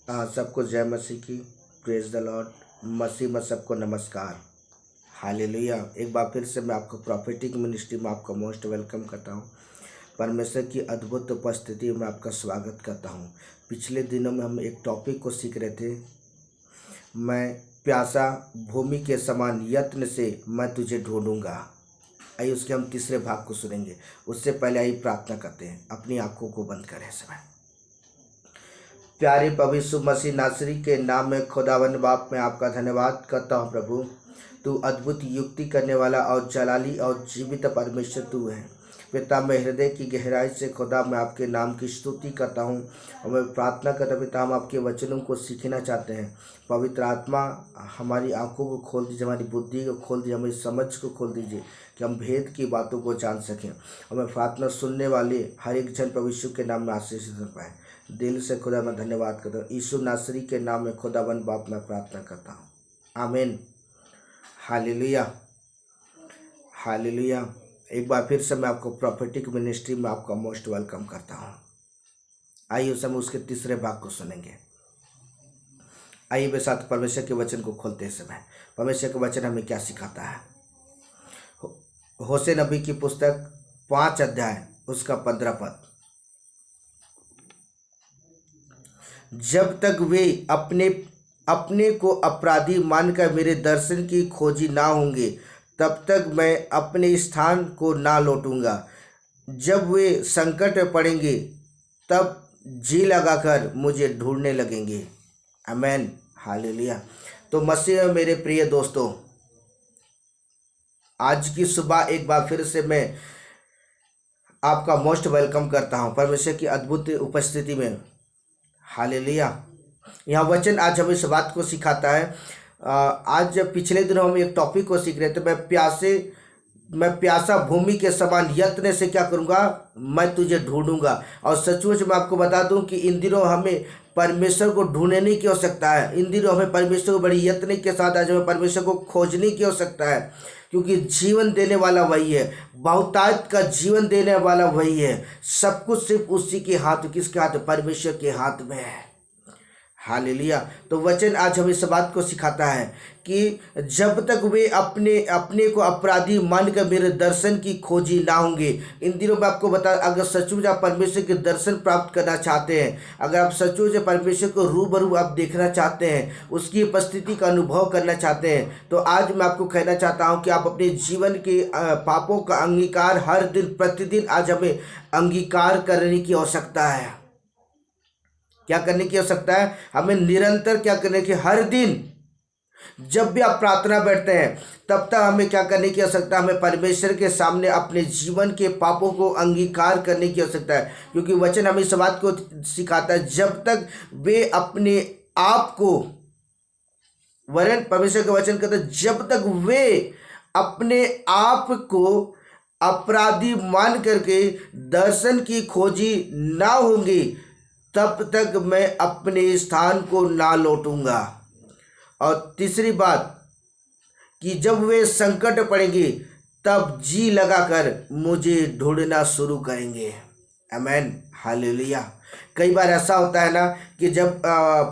सबको जय मसीह की। Praise the Lord. मसीह में सबको नमस्कार। हालेलुया। एक बार फिर से मैं आपको प्रॉफिटिक मिनिस्ट्री में आपका मोस्ट वेलकम करता हूँ। परमेश्वर की अद्भुत उपस्थिति में आपका स्वागत करता हूँ। पिछले दिनों में हम एक टॉपिक को सीख रहे थे, मैं प्यासा भूमि के समान यत्न से मैं तुझे ढूंढूंगा। आइए उसके हम तीसरे भाग को सुनेंगे। उससे पहले आइए प्रार्थना करते हैं। अपनी आंखों को बंद करें समय। प्यारे प्रभु यीशु मसीह नासरी के नाम में खुदावंद बाप मैं आपका धन्यवाद करता हूँ। प्रभु तू अद्भुत युक्ति करने वाला और जलाली और जीवित परमेश्वर तू है। पिता मैं हृदय की गहराई से खुदा मैं आपके नाम की स्तुति करता हूँ और मैं प्रार्थना करता पिता हम आपके वचनों को सीखना चाहते हैं। पवित्र आत्मा हमारी आंखों को खोल दीजिए, हमारी बुद्धि को खोल दीजिए, हमारी समझ को खोल दीजिए कि हम भेद की बातों को जान सकें और मैं प्रार्थना सुनने वाले हर एक जन प्रभु यीशु के नाम में आशीषित हो पाए। दिल से खुदा मैं धन्यवाद करता हूँ। यीशु नासरी के नाम में खुदावंद बाप मैं प्रार्थना करता हूँ, आमीन। हालेलुया हालेलुया। एक बार फिर से मैं आपको प्रॉफिटिक मिनिस्ट्री में आपका मोस्ट वेलकम करता हूँ। आइए उस समय उसके तीसरे भाग को सुनेंगे। आइए मेरे साथ परमेश्वर के वचन को खोलते समय परमेश्वर के वचन हमें क्या सिखाता है। होशे नबी की पुस्तक 5 अध्याय उसका 15 पद। जब तक वे अपने को अपराधी मानकर मेरे दर्शन की खोजी ना होंगे तब तक मैं अपने स्थान को ना लौटूंगा। जब वे संकट में पड़ेंगे तब जी लगाकर मुझे ढूंढने लगेंगे। आमीन हालेलुया। तो मसीह में मेरे प्रिय दोस्तों, आज की सुबह एक बार फिर से मैं आपका मोस्ट वेलकम करता हूं परमेश्वर की अद्भुत उपस्थिति में। हालेलुया। यह वचन आज हमें इस बात को सिखाता है। आज पिछले दिनों हम एक टॉपिक को सीख रहे थे, मैं प्यासा भूमि के समान यत्न से क्या करूंगा, मैं तुझे ढूंढूंगा। और सचमुच मैं आपको बता दूं कि इन दिनों हमें परमेश्वर को ढूंढने की आवश्यकता है। इन दिनों हमें परमेश्वर को बड़ी यत्न के साथ आज हमें परमेश्वर को खोजने की आवश्यकता है, क्योंकि जीवन देने वाला वही है, बहुतायत का जीवन देने वाला वही है। सब कुछ सिर्फ उसी के हाथ, किसके हाथ? परमेश्वर के हाथ में है। हालेलुया। तो वचन आज हमें इस बात को सिखाता है कि जब तक वे अपने को अपराधी मानकर मेरे दर्शन की खोजी ना होंगे। इन दिनों में आपको बता, अगर सचमुच आप परमेश्वर के दर्शन प्राप्त करना चाहते हैं, अगर आप सचमुच परमेश्वर को रूबरू आप देखना चाहते हैं, उसकी उपस्थिति का अनुभव करना चाहते हैं, तो आज मैं आपको कहना चाहता हूं कि आप अपने जीवन के पापों का अंगीकार हर दिन प्रतिदिन आज हमें अंगीकार करने की आवश्यकता है। क्या करने की आवश्यकता है? हमें निरंतर क्या करने की, हर दिन जब भी आप प्रार्थना बैठते हैं तब तक हमें क्या करने की आवश्यकता है? हमें परमेश्वर के सामने अपने जीवन के पापों को अंगीकार करने की आवश्यकता है, क्योंकि वचन हमें इस बात को सिखाता है, जब तक वे अपने आप को, वरन परमेश्वर का वचन कहता है, जब तक वे अपने आप को अपराधी मान करके दर्शन की खोजी ना होंगी तब तक मैं अपने स्थान को ना लौटूंगा। और तीसरी बात कि जब वे संकट पड़ेंगे तब जी लगाकर मुझे ढूंढना शुरू करेंगे। आमीन हालेलुया। कई बार ऐसा होता है ना कि जब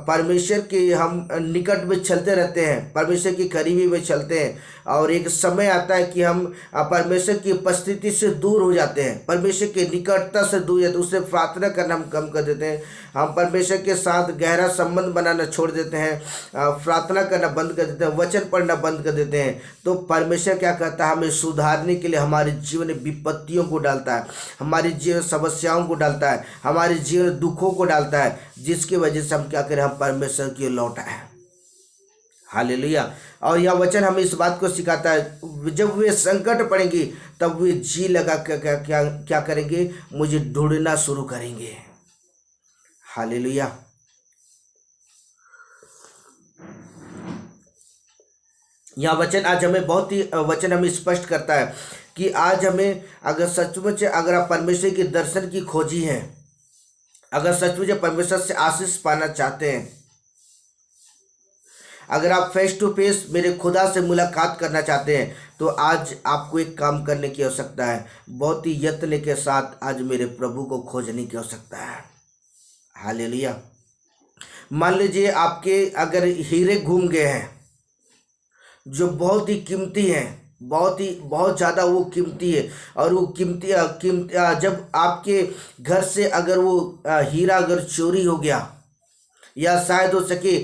परमेश्वर के हम निकट में चलते रहते हैं, परमेश्वर की करीबी में चलते हैं, और एक समय आता है कि हम परमेश्वर की उपस्थिति से दूर हो जाते हैं, परमेश्वर के निकटता से दूर जाते हैं, उससे प्रार्थना करना हम कम कर देते हैं, हम परमेश्वर के साथ गहरा संबंध बनाना छोड़ देते हैं, प्रार्थना करना बंद कर देते हैं, वचन पढ़ना बंद कर देते हैं। तो परमेश्वर क्या करता है? हमें सुधारने के लिए हमारे जीवन में विपत्तियों को डालता है, हमारे जीवन समस्याओं को डालता है, हमारे जीवन दुखों को डालता है, जिसकी वजह से हम क्या करें? हम परमेश्वर की ओर लौट आए। हालेलुया। और यह वचन हमें इस बात को सिखाता है, जब वे संकट पड़ेंगे तब वे जी लगा क्या करेंगे? मुझे ढूंढना शुरू करेंगे। हालेलुया। यह वचन आज हमें बहुत ही वचन हमें स्पष्ट करता है कि आज हमें, अगर सचमुच अगर आप परमेश्वर के दर्शन की खोजी हैं, अगर सचमुच परमेश्वर से आशीष पाना चाहते हैं, अगर आप फेस टू फेस मेरे खुदा से मुलाकात करना चाहते हैं, तो आज आपको एक काम करने की आवश्यकता है। बहुत ही यत्न के साथ आज मेरे प्रभु को खोजने की आवश्यकता है। हालेलुया। मान लीजिए आपके अगर हीरे घूम गए हैं जो बहुत ही कीमती हैं, बहुत ज़्यादा वो कीमती है, और वो जब आपके घर से अगर वो हीरा अगर चोरी हो गया, या शायद हो सके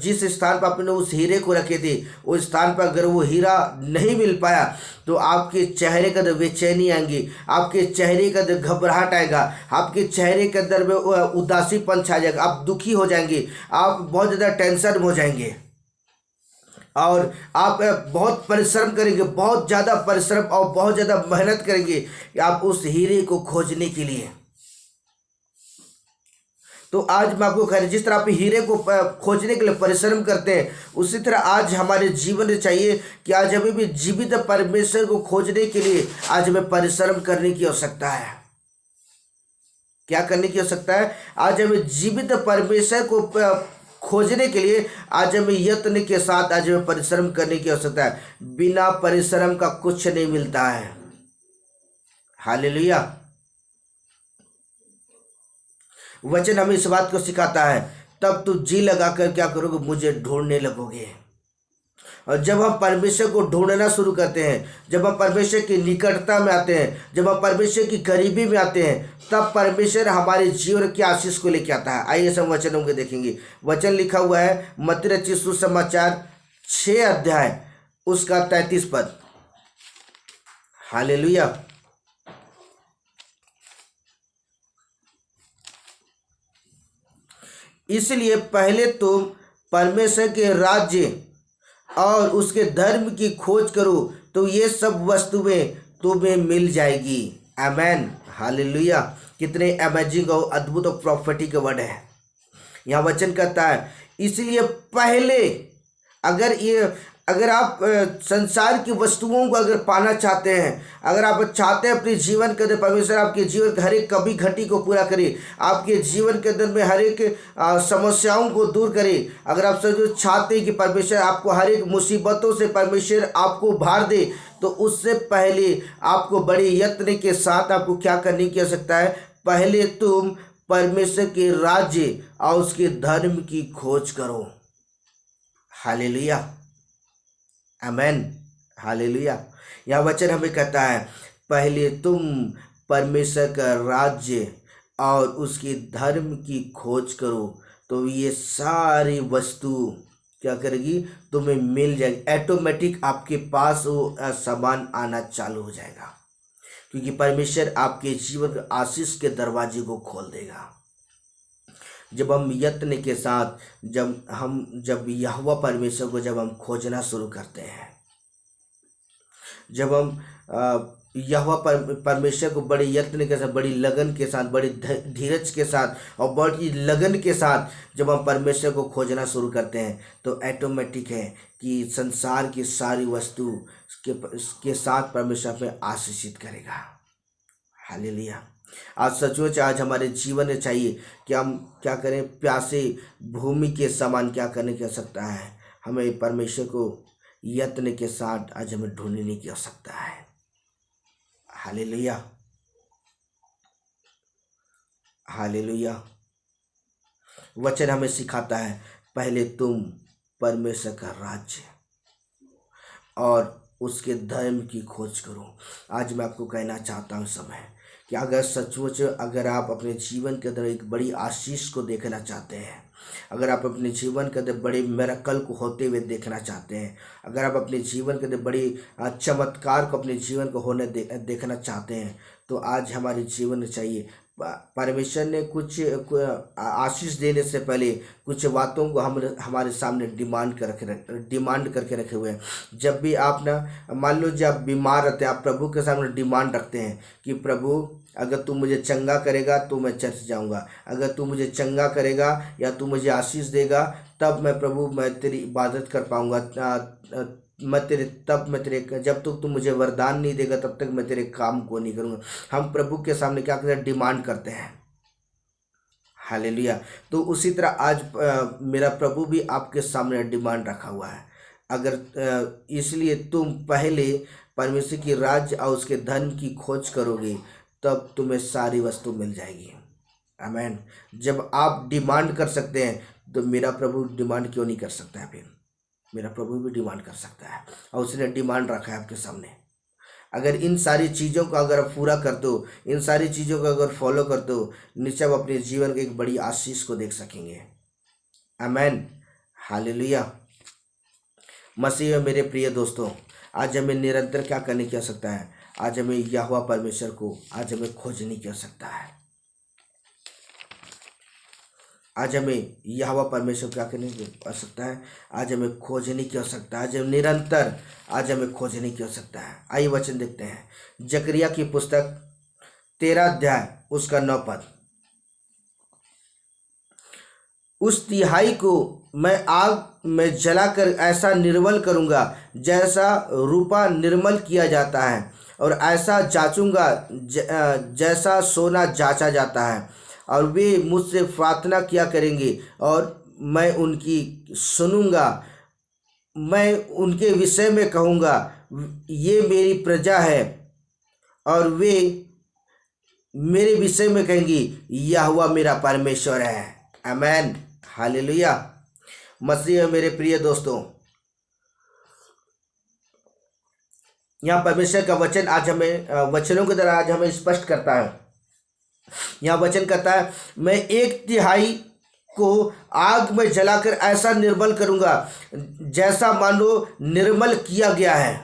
जिस स्थान पर आपने उस हीरे को रखे थे उस स्थान पर अगर वो हीरा नहीं मिल पाया, तो आपके चेहरे के अंदर बेचैनी आएंगी, आपके चेहरे के अंदर घबराहट आएगा, आपके चेहरे के अंदर में उदासीपन छा जाएगा, आप दुखी हो जाएंगे, आप बहुत ज़्यादा टेंशन में हो जाएंगे, और आप बहुत परिश्रम करेंगे, बहुत ज़्यादा परिश्रम और बहुत ज़्यादा मेहनत करेंगे आप उस हीरे को खोजने के लिए। तो आज मैं आपको कह रहा हूं, जिस तरह आप हीरे को खोजने के लिए परिश्रम करते हैं, उसी तरह आज हमारे जीवन में चाहिए कि आज हमें भी जीवित परमेश्वर को खोजने के लिए आज हमें परिश्रम करने की आवश्यकता है। क्या करने की आवश्यकता है? आज हमें जीवित परमेश्वर को खोजने के लिए आज हमें यत्न के साथ आज हमें परिश्रम करने की आवश्यकता है। बिना परिश्रम का कुछ नहीं मिलता है। हालेलुया। वचन हमें इस बात को सिखाता है, तब तू जी लगाकर क्या करोगे? मुझे ढूंढने लगोगे। और जब हम परमेश्वर को ढूंढना शुरू करते हैं, जब हम परमेश्वर की निकटता में आते हैं, जब हम परमेश्वर की करीबी में आते हैं, तब परमेश्वर हमारे जीवन की आशीष को लेकर आता है। आइए हम वचनों को देखेंगे। वचन लिखा हुआ है मत्ती रचित सुसमाचार 6 अध्याय उसका 33 पद। हालेलुया। इसलिए पहले तुम परमेश्वर के राज्य और उसके धर्म की खोज करो, तो ये सब वस्तुएं तुम्हें मिल जाएगी। आमेन। हालेलुया। कितने अमेजिंग और अद्भुत और प्रॉफिटिक वर्ड है। यहाँ वचन कहता है इसलिए पहले, अगर आप संसार की वस्तुओं को अगर पाना चाहते हैं, अगर आप चाहते हैं अपने जीवन के अंदर परमेश्वर आपके जीवन के हर एक कभी घटी को पूरा करे, आपके जीवन के अंदर में हर एक समस्याओं को दूर करे, अगर आप सब चाहते हैं कि परमेश्वर आपको हर एक मुसीबतों से परमेश्वर आपको उभार दे, तो उससे पहले आपको बड़े यत्न के साथ आपको क्या करने की आवश्यकता है? पहले तुम परमेश्वर के राज्य और उसके धर्म की खोज करो। हालेलुया। आमेन। हालेलुया। यह वचन हमें कहता है पहले तुम परमेश्वर का राज्य और उसके धर्म की खोज करो, तो ये सारी वस्तु क्या करेगी? तुम्हें मिल जाएगी। ऑटोमेटिक आपके पास वो सामान आना चालू हो जाएगा, क्योंकि परमेश्वर आपके जीवन के आशीष के दरवाजे को खोल देगा। जब हम यत्न के साथ जब यहोवा परमेश्वर को जब हम खोजना शुरू करते हैं, जब हम यहोवा परमेश्वर को बड़े यत्न के साथ, बड़ी लगन के साथ, बड़ी धीरज के साथ और बड़ी लगन के साथ जब हम परमेश्वर को खोजना शुरू करते हैं, तो ऑटोमेटिक है कि संसार की सारी वस्तु के साथ परमेश्वर हमें आशीषित करेगा। हालेलुया। आज सचमुच आज हमारे जीवन में चाहिए कि हम क्या करें? प्यासे भूमि के समान क्या करने की आवश्यकता है? हमें परमेश्वर को यत्न के साथ आज हमें ढूंढने की आवश्यकता है। हालेलुया। हालेलुया। वचन हमें सिखाता है पहले तुम परमेश्वर का राज्य और उसके धर्म की खोज करो। आज मैं आपको कहना चाहता हूँ समय कि अगर सचमुच अगर आप अपने जीवन के अंदर एक बड़ी आशीष को देखना चाहते हैं, अगर आप अपने जीवन के अंदर बड़े मिरेकल को होते हुए देखना चाहते हैं, अगर आप अपने जीवन के अंदर बड़ी चमत्कार को अपने जीवन को होने देखना चाहते हैं, तो आज हमारे जीवन में चाहिए परमेश्वर ने कुछ आशीष देने से पहले कुछ बातों को हमारे सामने डिमांड करके रखे हुए हैं। जब भी आप मान लो जब आप बीमार रहते हैं, आप प्रभु के सामने डिमांड रखते हैं कि प्रभु अगर तू मुझे चंगा करेगा तो मैं चर्च जाऊंगा, अगर तू मुझे चंगा करेगा या तू मुझे आशीष देगा तब मैं प्रभु मैं तेरी इबादत कर पाऊंगा, जब तक तू मुझे वरदान नहीं देगा तब तक मैं तेरे काम को नहीं करूँगा। हम प्रभु के सामने क्या करते हैं? डिमांड करते हैं। हालेलुया। तो उसी तरह आज मेरा प्रभु भी आपके सामने डिमांड रखा हुआ है। अगर इसलिए तुम पहले परमेश्वर की राज्य और उसके धर्म की खोज करोगे, तब तुम्हें सारी वस्तु मिल जाएगी। आमेन। जब आप डिमांड कर सकते हैं तो मेरा प्रभु डिमांड क्यों नहीं कर सकता है? फिर मेरा प्रभु भी डिमांड कर सकता है, और उसने डिमांड रखा है आपके सामने। अगर इन सारी चीज़ों को अगर आप पूरा कर दो, इन सारी चीज़ों को अगर फॉलो कर दो, निश्चय आप अपने जीवन के एक बड़ी आशीष को देख सकेंगे। आमेन, हालेलुया। मसीह में मेरे प्रिय दोस्तों, आज हमें निरंतर क्या करने की आवश्यकता है? आज हमें यहोवा परमेश्वर को आज हमें खोजने की आवश्यकता है। आज हमें यहोवा परमेश्वर क्या करने की आवश्यकता है? आज हमें खोजने की आवश्यकता है। आज हम निरंतर आज हमें खोजने की आवश्यकता है। आइए वचन देखते हैं, जकरिया की पुस्तक 13 अध्याय उसका 9 पद। उस तिहाई को मैं आग में जलाकर ऐसा निर्मल करूंगा जैसा रूपा निर्मल किया जाता है, और ऐसा जांचूंगा जैसा सोना जांचा जाता है। और वे मुझसे प्रार्थना किया करेंगे और मैं उनकी सुनूंगा। मैं उनके विषय में कहूँगा, ये मेरी प्रजा है, और वे मेरे विषय में कहेंगी, यहोवा मेरा परमेश्वर है। आमेन, हालेलुया। मसीह मेरे प्रिय दोस्तों, यहाँ परमेश्वर का वचन आज हमें वचनों के द्वारा आज हमें स्पष्ट करता है। यहाँ वचन कहता है, मैं 1/3 को आग में जलाकर ऐसा निर्मल करूंगा जैसा मानो निर्मल किया गया है।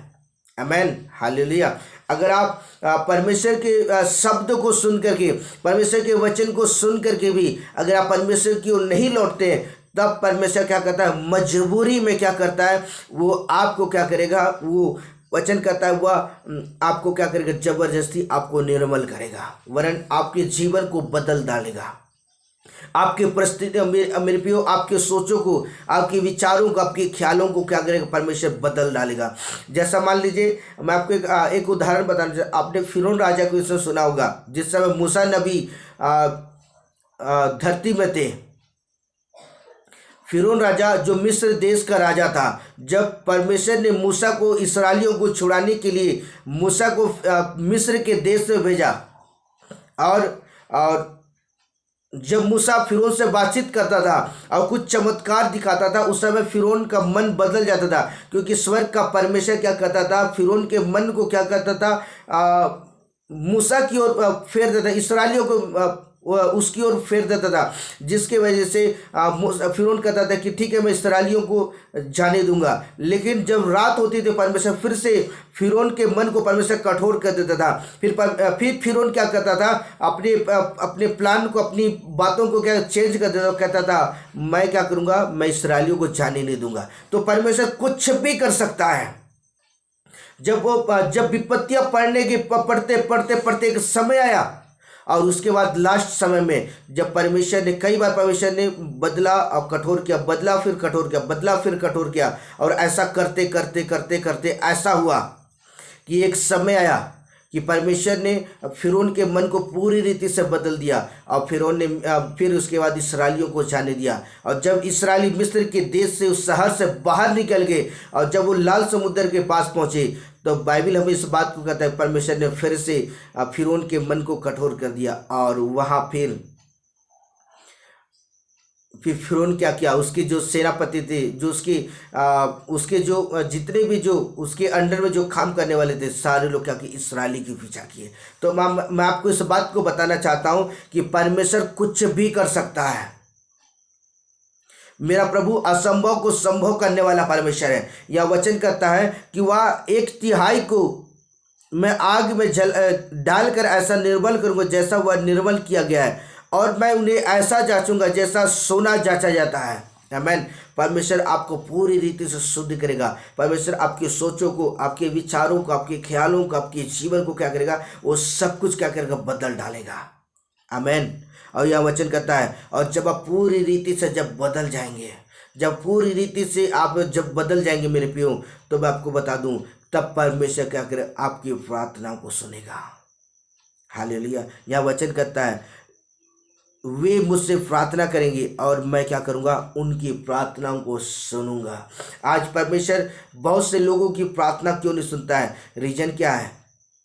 आमेन, हालेलुया। अगर आप परमेश्वर के शब्द को सुन करके, परमेश्वर के वचन को सुन करके भी अगर आप परमेश्वर की ओर नहीं लौटते हैं, तब परमेश्वर क्या करता है? मजबूरी में क्या करता है? वो आपको क्या करेगा? वो वचन कहता है वह आपको क्या करेगा? जबरदस्ती आपको निर्मल करेगा, वरन आपके जीवन को बदल डालेगा। आपके परिस्थिति मेरे प्रियो, आपके सोचों को, आपके विचारों को, आपके ख्यालों को क्या करेगा? परमेश्वर बदल डालेगा। जैसा मान लीजिए, मैं आपको एक उदाहरण बताना चाहता। आपने फिरौन राजा को इसमें सुना होगा, जिस समय मूसा नबी धरती में थे। फिरौन राजा जो मिस्र देश का राजा था, जब परमेश्वर ने मूसा को इस्राएलियों को छुड़ाने के लिए मूसा को मिस्र के देश में भेजा, और जब मूसा फिरौन से बातचीत करता था और कुछ चमत्कार दिखाता था, उस समय फिरौन का मन बदल जाता था, क्योंकि स्वर्ग का परमेश्वर क्या करता था? फिरौन के मन को क्या करता था? मूसा की ओर फेर देता, इस्राएलियों को उसकी ओर फेर देता था, जिसके वजह से फिरौन कहता था कि ठीक है, मैं इस्राएलियों को जाने दूंगा। लेकिन जब रात होती थी, परमेश्वर फिर से फिरौन के मन को परमेश्वर कठोर कर देता था। फिर फिरौन क्या करता था? अपने प्लान को, अपनी बातों को क्या चेंज कर देता, कहता था मैं क्या करूंगा? मैं इस्राएलियों को जाने नहीं दूंगा। तो परमेश्वर कुछ भी कर सकता है। जब विपत्तियां पढ़ते एक समय आया, और उसके बाद लास्ट समय में जब परमेश्वर ने कई बार परमेश्वर ने बदला और कठोर किया, बदला फिर कठोर किया, बदला फिर कठोर किया, और ऐसा करते करते करते करते ऐसा हुआ कि एक समय आया कि परमेश्वर ने फिरौन के मन को पूरी रीति से बदल दिया, और फिरौन ने फिर उसके बाद इस्राएलियों को जाने दिया। और जब इस्राएली मिस्र के देश से, उस शहर से बाहर निकल गए, और जब वो लाल समुद्र के पास पहुँचे, तो बाइबल हमें इस बात को कहता है, परमेश्वर ने फिर से फिरौन के मन को कठोर कर दिया। और वहाँ फिर फिरौन क्या किया? उसके जो सेनापति थे, जो उसके जो जितने भी जो उसके अंडर में जो काम करने वाले थे, सारे लोग क्या किए? इस्राएली की पीछा किए। तो मैं आपको इस बात को बताना चाहता हूँ कि परमेश्वर कुछ भी कर सकता है। मेरा प्रभु असंभव को संभव करने वाला परमेश्वर है। यह वचन कहता है कि वह 1/3 को मैं आग में डालकर ऐसा निर्मल करूँगा जैसा वह निर्मल किया गया है, और मैं उन्हें ऐसा जांचूंगा जैसा सोना जांचा जाता है। आमेन। परमेश्वर आपको पूरी रीति से शुद्ध करेगा। परमेश्वर आपकी सोचों को, आपके विचारों को, आपके ख्यालों को, आपके जीवन को क्या करेगा? वो सब कुछ क्या करेगा? बदल डालेगा। आमेन। और यह वचन कहता है, और जब आप पूरी रीति से जब बदल जाएंगे, जब पूरी रीति से आप जब बदल जाएंगे मेरे प्रियो, तो मैं आपको बता दूं, तब परमेश्वर क्या करे? आपकी प्रार्थनाओं को सुनेगा। हालेलुया। यह वचन कहता है, वे मुझसे प्रार्थना करेंगे और मैं क्या करूंगा? उनकी प्रार्थनाओं को सुनूंगा। आज परमेश्वर बहुत से लोगों की प्रार्थना क्यों नहीं सुनता है? रीजन क्या है?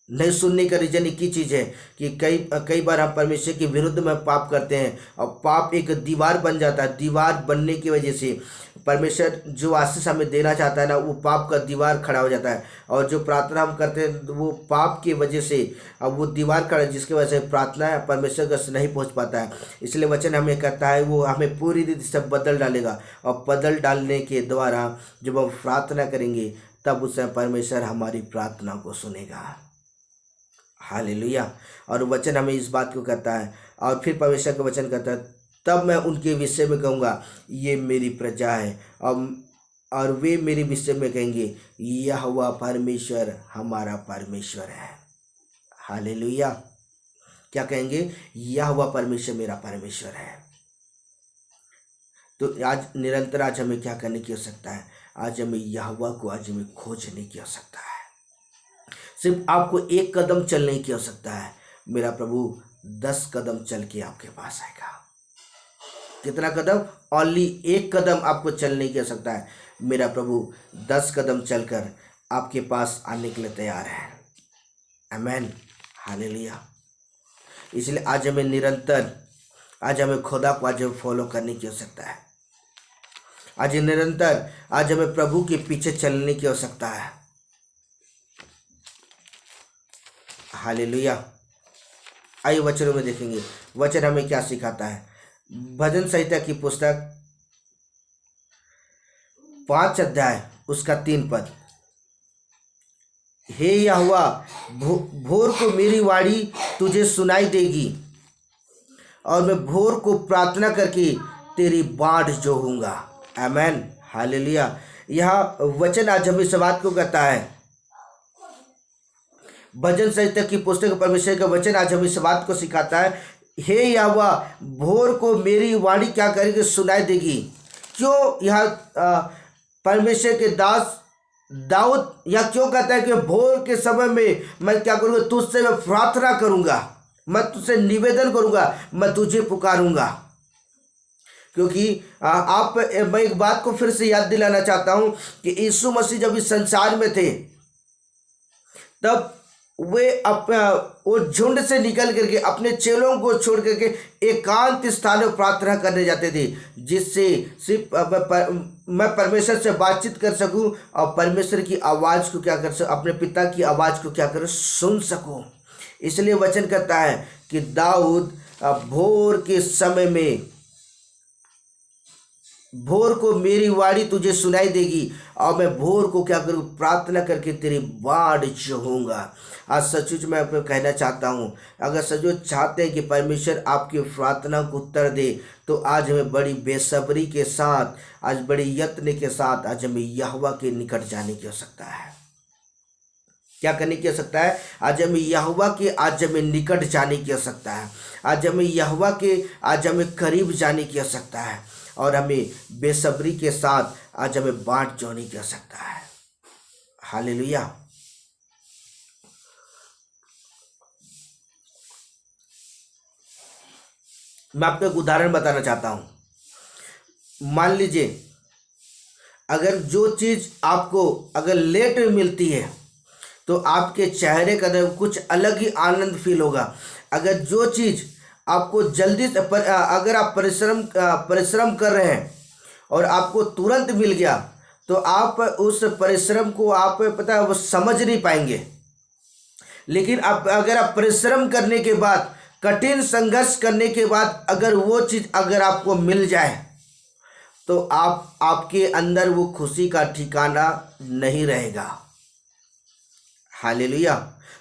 नहीं सुनने का रीजन एक ही चीज़ है कि कई कई बार हम परमेश्वर के विरुद्ध में पाप करते हैं और पाप एक दीवार बन जाता है। दीवार बनने की वजह से परमेश्वर जो आशीष हमें देना चाहता है ना, वो पाप का दीवार खड़ा हो जाता है। और जो प्रार्थना हम करते हैं वो पाप की वजह से अब वो दीवार खड़ा, जिसकी वजह से प्रार्थना परमेश्वर तक नहीं पहुंच पाता है। इसलिए वचन हमें कहता है वो हमें पूरी रीति से बदल डालेगा, और बदल डालने के द्वारा जब हम प्रार्थना करेंगे तब उस समय परमेश्वर हमारी प्रार्थना को सुनेगा। हालेलुया। और वचन हमें इस बात को कहता है, और फिर परमेश्वर का वचन कहता है, तब मैं उनके विषय में कहूँगा ये मेरी प्रजा है, और वे मेरे विषय में कहेंगे यहोवा परमेश्वर हमारा परमेश्वर है। हालेलुया। क्या कहेंगे? यहोवा परमेश्वर मेरा परमेश्वर है। तो आज निरंतर आज हमें क्या करने की आवश्यकता है? आज हमें यहोवा को आज हमें खोजने की आवश्यकता है। सिर्फ आपको एक कदम चलने की आवश्यकता है, मेरा प्रभु 10 कदम चल के आपके पास आएगा। कितना कदम? ओनली एक कदम आपको चलने की आवश्यकता है, मेरा प्रभु 10 कदम चलकर आपके पास आने के लिए तैयार है। आमेन। हालेलुया। इसलिए आज हमें निरंतर, आज हमें खुदा को आज हमें फॉलो करने की आवश्यकता है। आज निरंतर आज हमें प्रभु के पीछे चलने की आवश्यकता है। हालेलुया। आइए वचनों में देखेंगे वचन हमें क्या सिखाता है। भजन संहिता की पुस्तक 5 अध्याय उसका 3 पद। हे यहोवा, भोर को मेरी वाणी तुझे सुनाई देगी, और मैं भोर को प्रार्थना करके तेरी बाट जोहूंगा। आमेन। हालेलुया। यह वचन आज हमें इस बात को कहता है। भजन संहिता की पुस्तक परमेश्वर का वचन आज हमें इस बात को सिखाता है, हे यहोवा, भोर को मेरी वाणी क्या करेगी? सुनाई देगी। क्यों यह परमेश्वर के दास दाऊद यह क्यों कहता है कि भोर के समय में मैं क्या करूँगा? तुझसे मैं प्रार्थना करूँगा, मैं तुझसे निवेदन करूँगा, मैं तुझे पुकारूँगा। क्योंकि मैं एक बात को फिर से याद दिलाना चाहता हूँ कि यीशु मसीह जब इस संसार में थे तब वे वो झुंड से निकल करके अपने चेलों को छोड़ करके एकांत स्थान में प्रार्थना करने जाते थे, जिससे सिर्फ मैं परमेश्वर से बातचीत कर सकूं और परमेश्वर की आवाज़ को क्या कर सकूं, अपने पिता की आवाज़ को क्या करूं? सुन सकूं। इसलिए वचन कहता है कि दाऊद भोर के समय में, भोर को मेरी वाणी तुझे सुनाई देगी और मैं भोर को क्या करूँ? प्रार्थना करके तेरी बाट जोहूंगा। आज सचमुच मैं आपको कहना चाहता हूँ, अगर सचमुच चाहते हैं कि परमेश्वर आपकी प्रार्थना को उत्तर दे, तो आज हमें बड़ी बेसब्री के साथ, आज बड़ी यत्न के साथ आज हमें यहोवा के निकट जाने की आवश्यकता है। क्या करने की आवश्यकता है? आज हमें यहोवा के आज हमें निकट जाने की आवश्यकता है। आज हमें यहोवा के आज हमें करीब जाने की आवश्यकता है, और हमें बेसब्री के साथ आज हमें बाट जोड़ने की आवश्यकता है। हालेलुया। मैं आपको एक उदाहरण बताना चाहता हूं। मान लीजिए अगर जो चीज़ आपको अगर लेट में मिलती है तो आपके चेहरे का कुछ अलग ही आनंद फील होगा। अगर जो चीज़ आपको जल्दी से अगर आप परिश्रम कर रहे हैं और आपको तुरंत मिल गया, तो आप उस परिश्रम को आप पता है वो समझ नहीं पाएंगे। लेकिन अगर आप परिश्रम करने के बाद, कठिन संघर्ष करने के बाद अगर वो चीज़ अगर आपको मिल जाए, तो आपके अंदर वो खुशी का ठिकाना नहीं रहेगा। हालेलुया।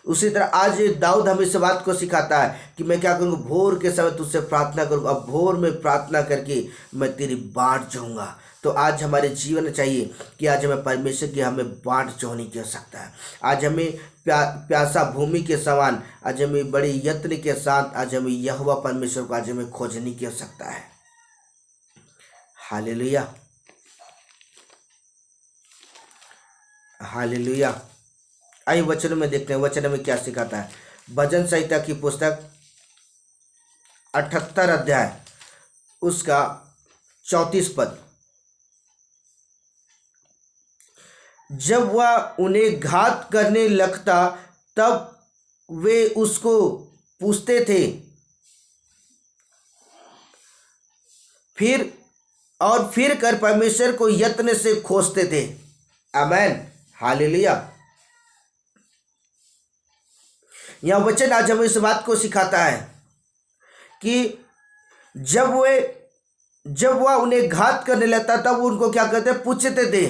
उसी तरह आज दाऊद हमें इस बात को सिखाता है कि मैं क्या करूँगा? भोर के समय तुझसे प्रार्थना करूँगा, अब भोर में प्रार्थना करके मैं तेरी बाट जोहूँगा। तो आज हमारे जीवन चाहिए कि आज हमें परमेश्वर की हमें बाट जोहने की आवश्यकता है। आज हमें प्यासा भूमि के समान आज हमें बड़ी यत्न के साथ आज हमें यहोवा परमेश्वर को आज हमें खोजने की आवश्यकता है। हालेलुया। हालेलुया। आइए वचनों में देखते हैं वचन में क्या सिखाता है। भजन संहिता की पुस्तक 78 अध्याय उसका 34 पद। जब वह उन्हें घात करने लगता तब वे उसको पूछते थे, फिर कर परमेश्वर को यत्न से खोजते थे। आमेन, हालेलुया। यह वचन आज हमें इस बात को सिखाता है कि जब वह उन्हें घात करने लगता तब वो उनको क्या करते, पूछते थे।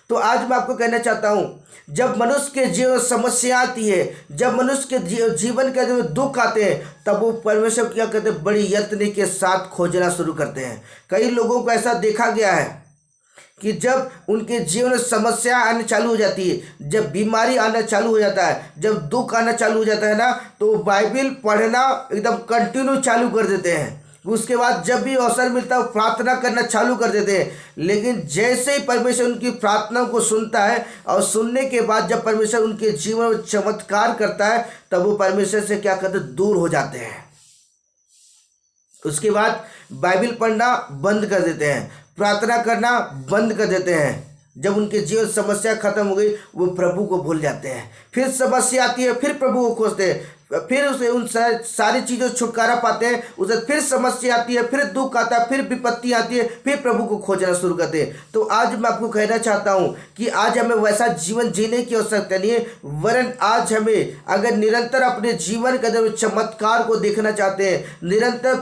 तो आज मैं आपको कहना चाहता हूं, जब मनुष्य के जीवन में समस्या आती है, जब मनुष्य के जीवन के जो दुख आते हैं, तब वो परमेश्वर को क्या करते हैं, बड़ी यत्न के साथ खोजना शुरू करते हैं। कई लोगों को ऐसा देखा गया है कि जब उनके जीवन में समस्या आने चालू हो जाती है, जब बीमारी आना चालू हो जाता है, जब दुख आना चालू हो जाता है ना, तो बाइबिल पढ़ना एकदम कंटिन्यू चालू कर देते हैं। उसके बाद जब भी अवसर मिलता है प्रार्थना करना चालू कर देते हैं। लेकिन जैसे ही परमेश्वर उनकी प्रार्थना को सुनता है और सुनने के बाद जब परमेश्वर उनके जीवन में चमत्कार करता है, तब वो परमेश्वर से क्या करते, दूर हो जाते हैं। उसके बाद बाइबिल पढ़ना बंद कर देते हैं, प्रार्थना करना बंद कर देते हैं। जब उनके जीवन समस्या खत्म हो गई, वो प्रभु को भूल जाते हैं। फिर समस्या आती है, फिर प्रभु को खोजते हैं, फिर उसे उन सारी चीज़ों से छुटकारा पाते हैं। उसे फिर समस्या आती है, फिर दुख आता है, फिर विपत्ति आती है, फिर प्रभु को खोजना शुरू करते हैं। तो आज मैं आपको कहना चाहता हूं कि आज हमें वैसा जीवन जीने की आवश्यकता नहीं है, वरन आज हमें अगर निरंतर अपने जीवन के अंदर चमत्कार को देखना चाहते हैं, निरंतर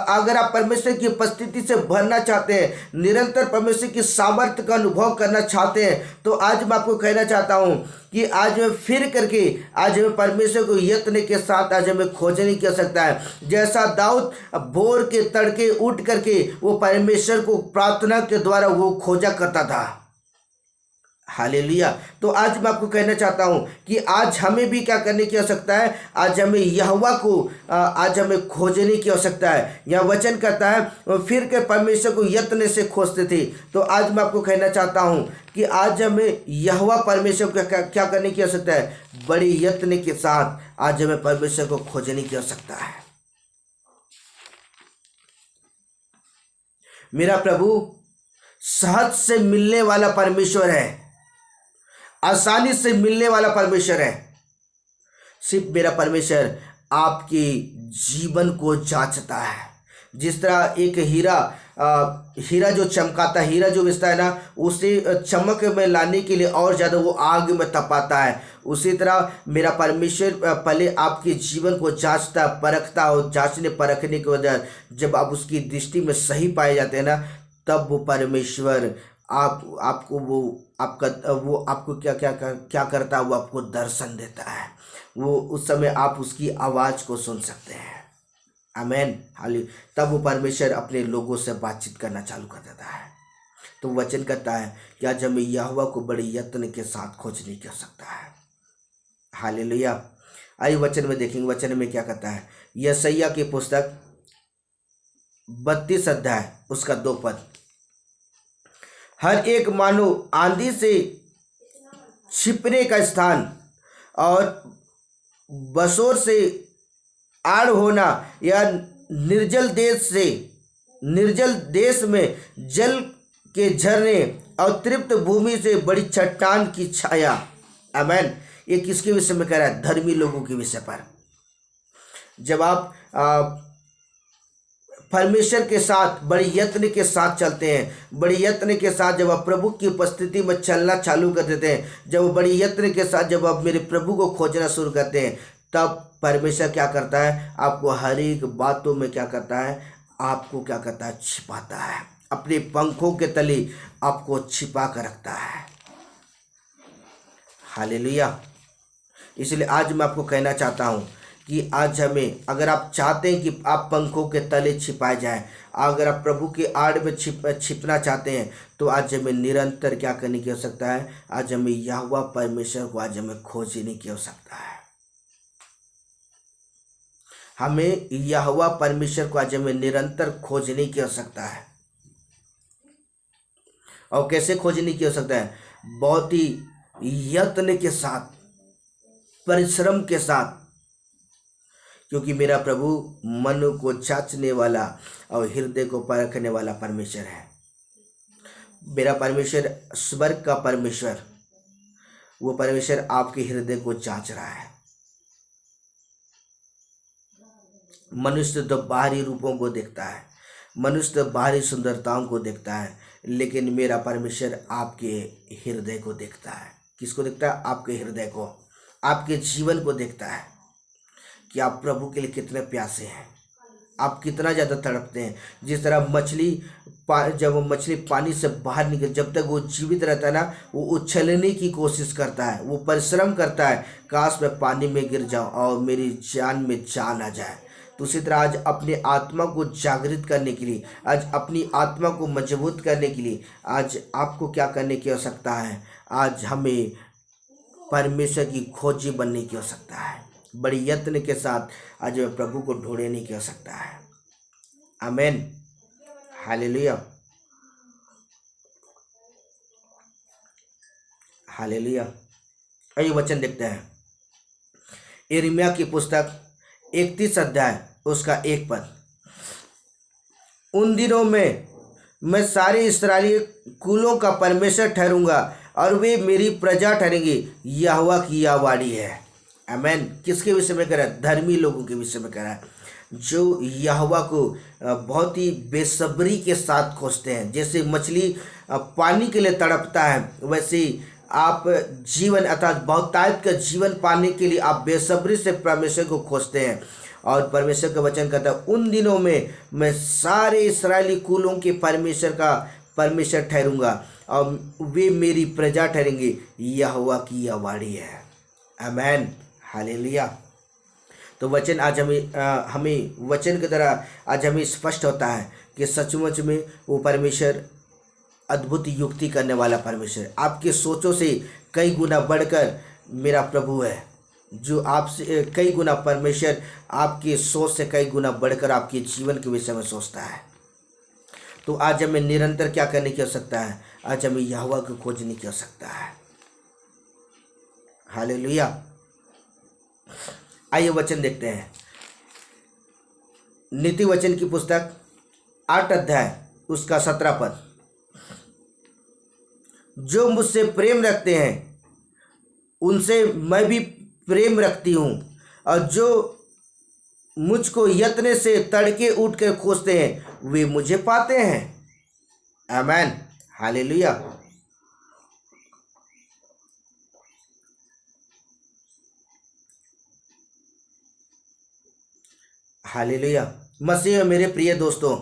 अगर आप परमेश्वर की उपस्थिति से भरना चाहते हैं, निरंतर परमेश्वर की सामर्थ्य का अनुभव करना चाहते हैं, तो आज मैं आपको कहना चाहता हूं कि आज में फिर करके आज हमें परमेश्वर को यत्न के साथ आज हमें खोजने की आवश्यकता है। जैसा दाऊद भोर के तड़के उठ करके वो परमेश्वर को प्रार्थना के द्वारा वो खोजा करता था। हालेलुया। तो आज मैं आपको कहना चाहता हूं कि आज हमें भी क्या करने की आवश्यकता है, आज हमें यहोवा को आज हमें खोजने की आवश्यकता है। यह वचन कहता है फिर के परमेश्वर को यत्न से खोजते थे। तो आज मैं आपको कहना चाहता हूं कि आज हमें यहोवा परमेश्वर को क्या करने की आवश्यकता है, बड़े यत्न के साथ आज हमें परमेश्वर को खोजने की आवश्यकता है। मेरा प्रभु सहज से मिलने वाला परमेश्वर है, आसानी से मिलने वाला परमेश्वर है। सिर्फ मेरा परमेश्वर आपके जीवन को जांचता है। जिस तरह एक हीरा जो चमकाता, हीरा जो बिकता है ना, उसे चमक में लाने के लिए और ज़्यादा वो आग में तपाता है। उसी तरह मेरा परमेश्वर पहले आपके जीवन को जांचता, परखता, और जांचने परखने के वजह जब आप उसकी दृष्टि में सही पाए जाते हैं ना, तब वो परमेश्वर आपको क्या करता है, वो आपको दर्शन देता है। वो उस समय आप उसकी आवाज़ को सुन सकते हैं। आमेन, हालेलुया। तब वो परमेश्वर अपने लोगों से बातचीत करना चालू कर देता है। तो वचन कहता है कि आज हमें यहोवा को बड़े यत्न के साथ खोजने की आवश्यकता है। हालेलुया। आइए वचन में देखेंगे, वचन में क्या कहता है। यशायाह की पुस्तक 32 अध्याय उसका 2 पद। हर एक मानो आंधी से छिपने का स्थान और बसोर से आड़ होना, या निर्जल देश में जल के झरने और तृप्त भूमि से बड़ी चट्टान की छाया। आमेन। ये किसके विषय में कह रहा है, धर्मी लोगों के विषय पर। जब आप परमेश्वर के साथ बड़े यत्न के साथ चलते हैं, बड़े यत्न के साथ जब आप प्रभु की उपस्थिति में चलना चालू कर देते हैं, जब बड़े यत्न के साथ जब आप मेरे प्रभु को खोजना शुरू करते हैं, तब परमेश्वर क्या करता है, आपको हर एक बातों में क्या करता है, आपको क्या करता है, छिपाता है। अपने पंखों के तले आपको छिपा कर रखता है। हालेलुया। इसलिए आज मैं आपको कहना चाहता हूँ कि आज हमें, अगर आप चाहते हैं कि आप पंखों के तले छिपाए जाएं, अगर आप प्रभु की आड़ में छिपना चाहते हैं, तो आज हमें निरंतर क्या करने की आवश्यकता है, आज हमें यहोवा परमेश्वर को आज हमें खोजने की आवश्यकता है। हमें यहोवा परमेश्वर को आज हमें निरंतर खोजने की आवश्यकता है। और कैसे खोजने की आवश्यकता है, बहुत ही यत्न के साथ, परिश्रम के साथ, क्योंकि मेरा प्रभु मन को जांचने वाला और हृदय को परखने वाला परमेश्वर है। मेरा परमेश्वर स्वर्ग का परमेश्वर, वो परमेश्वर आपके हृदय को जांच रहा है। मनुष्य तो बाहरी रूपों को देखता है, मनुष्य तो बाहरी सुंदरताओं को देखता है, लेकिन मेरा परमेश्वर आपके हृदय को देखता है। किसको देखता है? आपके हृदय को, आपके जीवन को देखता है कि आप प्रभु के लिए कितने प्यासे हैं, आप कितना ज़्यादा तड़पते हैं। जिस तरह मछली जब वो मछली पानी से बाहर निकल, जब तक वो जीवित रहता है ना, वो उछलने की कोशिश करता है, वो परिश्रम करता है, काश मैं पानी में गिर जाऊं और मेरी जान में जान आ जाए। तो उसी तरह आज अपने आत्मा को जागृत करने के लिए, आज अपनी आत्मा को मजबूत करने के लिए आज आपको क्या करने की आवश्यकता है? आज हमें परमेश्वर की खोजी बनने की आवश्यकता है। बड़ी यत्न के साथ आज हमें प्रभु को ढूंढने की आवश्यकता है। आमीन, हालेलुया, हालेलुया। आइए वचन देखते हैं, यिर्मयाह की पुस्तक 31 अध्याय उसका 1 पद। उन दिनों में मैं सारे इस्राएली कुलों का परमेश्वर ठहरूंगा और वे मेरी प्रजा ठहरेंगी, यहोवा की यह वाणी है। आमीन। किसके विषय में कह रहा है? धर्मी लोगों के विषय में कह रहा है, जो यहोवा को बहुत ही बेसब्री के साथ खोजते हैं। जैसे मछली पानी के लिए तड़पता है, वैसे ही आप जीवन अर्थात बहुतायत का जीवन पाने के लिए आप बेसब्री से परमेश्वर को खोजते हैं। और परमेश्वर का वचन कहता है, उन दिनों में मैं सारे इस्राएली कुलों के परमेश्वर ठहरूंगा और वे मेरी प्रजा ठहरेंगे, यहोवा की यह वाणी है। आमीन, हालेलुया। तो वचन आज हमें वचन की तरह आज हमें स्पष्ट होता है कि सचमुच में वो परमेश्वर अद्भुत युक्ति करने वाला परमेश्वर, आपके सोचों से कई गुना बढ़कर मेरा प्रभु है, जो आपसे कई गुना परमेश्वर आपकी सोच से कई गुना बढ़कर आपके जीवन के विषय में सोचता है। तो आज हमें निरंतर क्या करने की आवश्यकता है? आज हमें यहोवा को खोजने की आवश्यकता है। हालेलुया। आइए वचन देखते हैं, नीति वचन की पुस्तक 8 अध्याय उसका 17 पद। जो मुझसे प्रेम रखते हैं उनसे मैं भी प्रेम रखती हूँ, और जो मुझको यत्न से तड़के उठ कर खोजते हैं वे मुझे पाते हैं। आमीन, हालेलुया। हालेलुया। मसीह में मेरे प्रिय दोस्तों,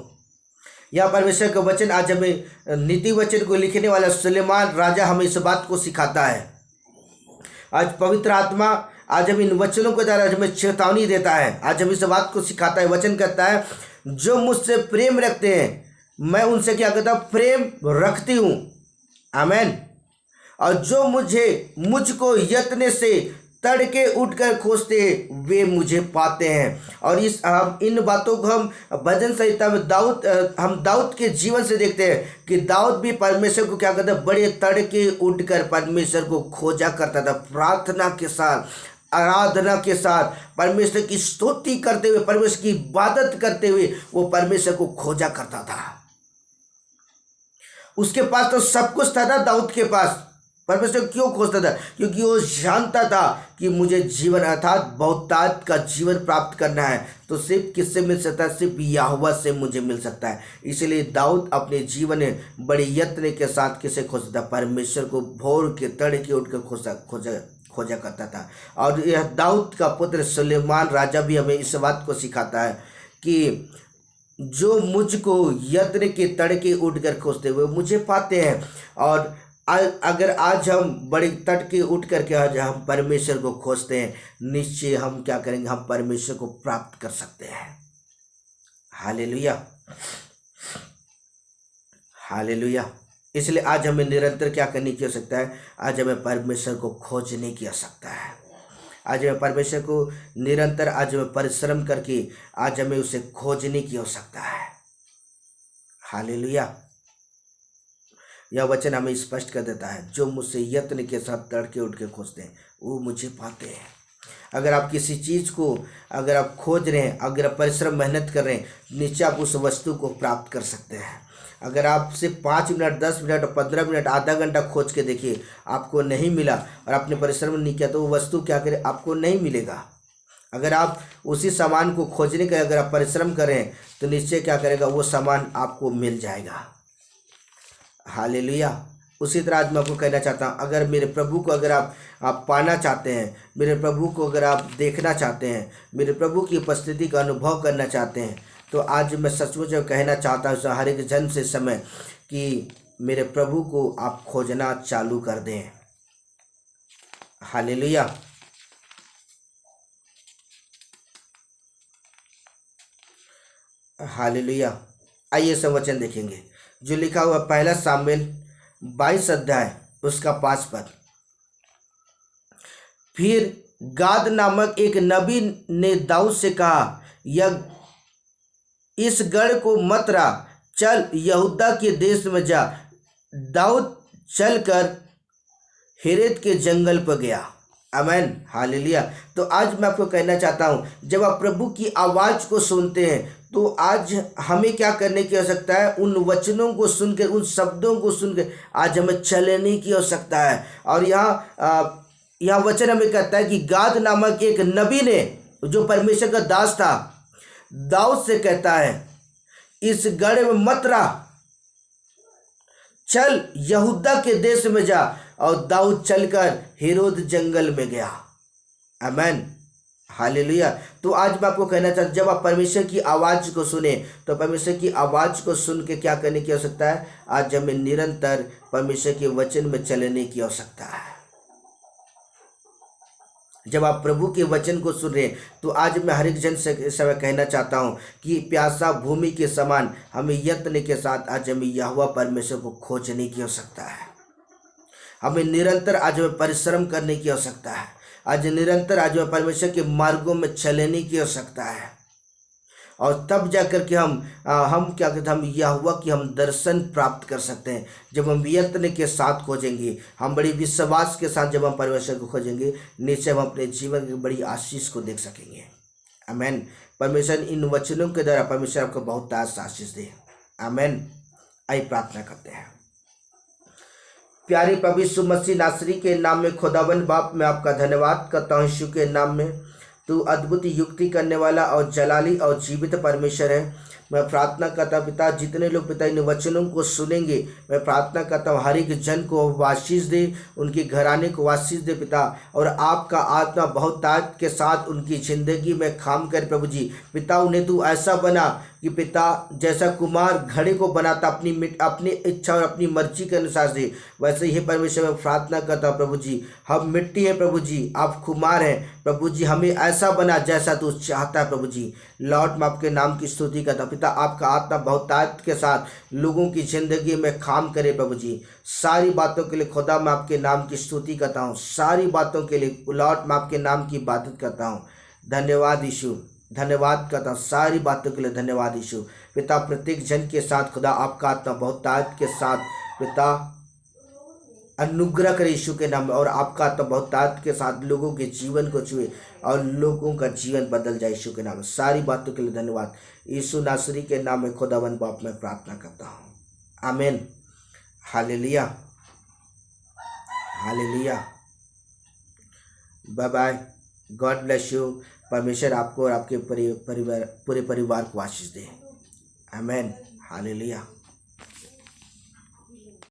यह परमेश्वर का वचन आज हमें नीति वचन को लिखने वाला सुलेमान राजा हमें इस बात को सिखाता है। आज पवित्र आत्मा आज हम इन वचनों के द्वारा हमें चेतावनी देता है, आज हम इस बात को सिखाता है। वचन कहता है, जो मुझसे प्रेम रखते हैं मैं उनसे क्या कहता हूँ? प्रेम रखती हूँ। आमीन। और जो मुझको यत्न से तड़के उठकर खोजते हैं वे मुझे पाते हैं। और इन बातों को हम भजन संहिता में दाऊद के जीवन से देखते हैं कि दाऊद भी परमेश्वर को क्या करता है? बड़े तड़के उठकर परमेश्वर को खोजा करता था, प्रार्थना के साथ, आराधना के साथ, परमेश्वर की स्तुति करते हुए, परमेश्वर की इबादत करते हुए वो परमेश्वर को खोजा करता था। उसके पास तो सब कुछ था ना, दाऊद के पास। परमेश्वर क्यों खोजता था? क्योंकि वो जानता था कि मुझे जीवन अर्थात बहुतायत का जीवन प्राप्त करना है तो सिर्फ किससे मिल सकता है? सिर्फ यहोवा से मुझे मिल सकता है। इसलिए दाऊद अपने जीवन में बड़े यत्न के साथ किसे खोजता था? परमेश्वर को भोर के तड़के उठकर खोजा करता था। और यह दाऊद का पुत्र सुलेमान राजा भी हमें इस बात को सिखाता है कि जो मुझको यत्न के तड़के उठकर खोजते हुए मुझे पाते हैं। और अगर आज हम बड़े तड़के उठ करके आज हम परमेश्वर को खोजते हैं, निश्चय हम क्या करेंगे? हम परमेश्वर को प्राप्त कर सकते हैं। Hallelujah, hallelujah. इसलिए आज हमें निरंतर क्या करने की आवश्यकता है? आज हमें परमेश्वर को खोजने की आवश्यकता है। आज हमें परमेश्वर को निरंतर आज हमें परिश्रम करके आज हमें उसे खोजने की आवश्यकता है। हालेलुया। यह वचन हमें स्पष्ट कर देता है, जो मुझसे यत्न के साथ तड़के उठ के खोजते हैं वो मुझे पाते हैं। अगर आप किसी चीज़ को अगर आप खोज रहे हैं, अगर आप परिश्रम मेहनत कर रहे हैं, निश्चय आप उस वस्तु को प्राप्त कर सकते हैं। अगर आप सिर्फ 5 मिनट, 10 मिनट, 15 मिनट, आधा घंटा खोज के देखिए, आपको नहीं मिला और आपने परिश्रम नहीं किया तो वो वस्तु क्या करे? आपको नहीं मिलेगा। अगर आप उसी सामान को खोजने का अगर आप परिश्रम करें तो निश्चय क्या करेगा, वो सामान आपको मिल जाएगा। हालेलुया। उसी तरह आज मैं आपको कहना चाहता हूँ, अगर मेरे प्रभु को अगर आप पाना चाहते हैं, मेरे प्रभु को अगर आप देखना चाहते हैं, मेरे प्रभु की उपस्थिति का अनुभव करना चाहते हैं, तो आज मैं सचमुच कहना चाहता हूँ हर एक जन से समय कि मेरे प्रभु को आप खोजना चालू कर दें। हालेलुया। हालेलुया। आइए सब वचन देखेंगे जो लिखा हुआ पहला सामुएल 22 अध्याय उसका 5 पद। फिर गाद नामक एक नबी ने दाऊद से कहा, यह इस गढ़ को मत रहा, चल यहूदा के देश में जा। दाऊद चलकर हेरेत के जंगल पर गया। आमेन। हालेलुया। तो आज मैं आपको कहना चाहता हूँ, जब आप प्रभु की आवाज़ को सुनते हैं तो आज हमें क्या करने की आवश्यकता है, उन वचनों को सुनकर, उन शब्दों को सुनकर आज हमें चलने की आवश्यकता है। और यहाँ वचन हमें कहता है कि गाद नामक एक नबी ने, जो परमेश्वर का दास था, दाऊद से कहता है इस गढ़ में मत रहा, चल यहूदा के देश में जा। और दाऊद चलकर हेरोद जंगल में गया। आमेन। हालेलुया। तो आज मैं आपको कहना चाहता हूँ, जब आप परमेश्वर की आवाज़ को सुने तो परमेश्वर की आवाज़ को सुन के क्या करने की आवश्यकता है, आज हमें निरंतर परमेश्वर के वचन में चलने की आवश्यकता है। जब आप प्रभु के वचन को सुन रहे हैं तो आज मैं हर एक जन से समय कहना चाहता हूँ कि प्यासा भूमि के समान हमें यत्न के साथ आज हमें यहोवा परमेश्वर को खोजने की आवश्यकता है। हमें निरंतर आज हमें परिश्रम करने की आवश्यकता है। आज निरंतर आज हमें परमेश्वर के मार्गों में चलने की आवश्यकता है। और तब जाकर के हम क्या कहते हैं, हम यहोवा की हम दर्शन प्राप्त कर सकते हैं। जब हम यत्न के साथ खोजेंगे, हम बड़ी विश्वास के साथ जब हम परमेश्वर को खोजेंगे, निश्चय हम अपने जीवन की बड़ी आशीष को देख सकेंगे। आमेन। परमेश्वर इन वचनों के द्वारा परमेश्वर आपको बहुत आशीष दे। आमेन। आइए प्रार्थना करते हैं। प्यारे प्रभु यीशु मसीह नासरी के नाम में खुदावंद बाप, मैं आपका धन्यवाद करता हूँ। यीशु के नाम में तू अद्भुत युक्ति करने वाला और जलाली और जीवित परमेश्वर है। मैं प्रार्थना करता हूँ पिता, जितने लोग पिता इन वचनों को सुनेंगे, मैं प्रार्थना करता हूँ हर एक जन को आशीष दे, उनके घराने को आशीष दे पिता। और आपका आत्मा बहुत ताकत के साथ उनकी ज़िंदगी में काम कर प्रभु जी। पिता उन्हें तू ऐसा बना कि पिता जैसा कुमार घड़े को बनाता अपनी इच्छा और अपनी मर्जी के अनुसार से, वैसे ही परमेश्वर में प्रार्थना करता हूँ प्रभु जी। हम मिट्टी है प्रभु जी, आप कुमार हैं प्रभु जी, हमें ऐसा बना जैसा तू चाहता है प्रभु जी। लॉर्ड मैं आपके नाम की स्तुति करता हूँ पिता। आपका आत्मा बहुत ताकत के साथ लोगों की ज़िंदगी में काम करे प्रभु जी। सारी बातों के लिए खुदा मैं आपके नाम की स्तुति करता हूँ। सारी बातों के लिए लॉर्ड मैं आपके नाम की इबादत करता हूँ। धन्यवाद यीशु, धन्यवाद करता हूँ। सारी बातों के लिए धन्यवाद यीशु। पिता प्रत्येक जन के साथ खुदा आपका आत्मा बहुत ताकत के साथ पिता अनुग्रह करे यीशु के नाम में। और आपका आत्मा बहुत ताकत के साथ लोगों के जीवन को छुए और लोगों का जीवन बदल जाए यीशु के नाम में। सारी बातों के लिए धन्यवाद यीशु नासरी के नाम में खुदावंद बाप मैं प्रार्थना करता हूँ। आमीन। हालेलुया। हालेलुया। Bye bye. God bless you. परमेश्वर आपको और आपके पूरे परिवार को आशीष दे। आमीन। हालेलुया।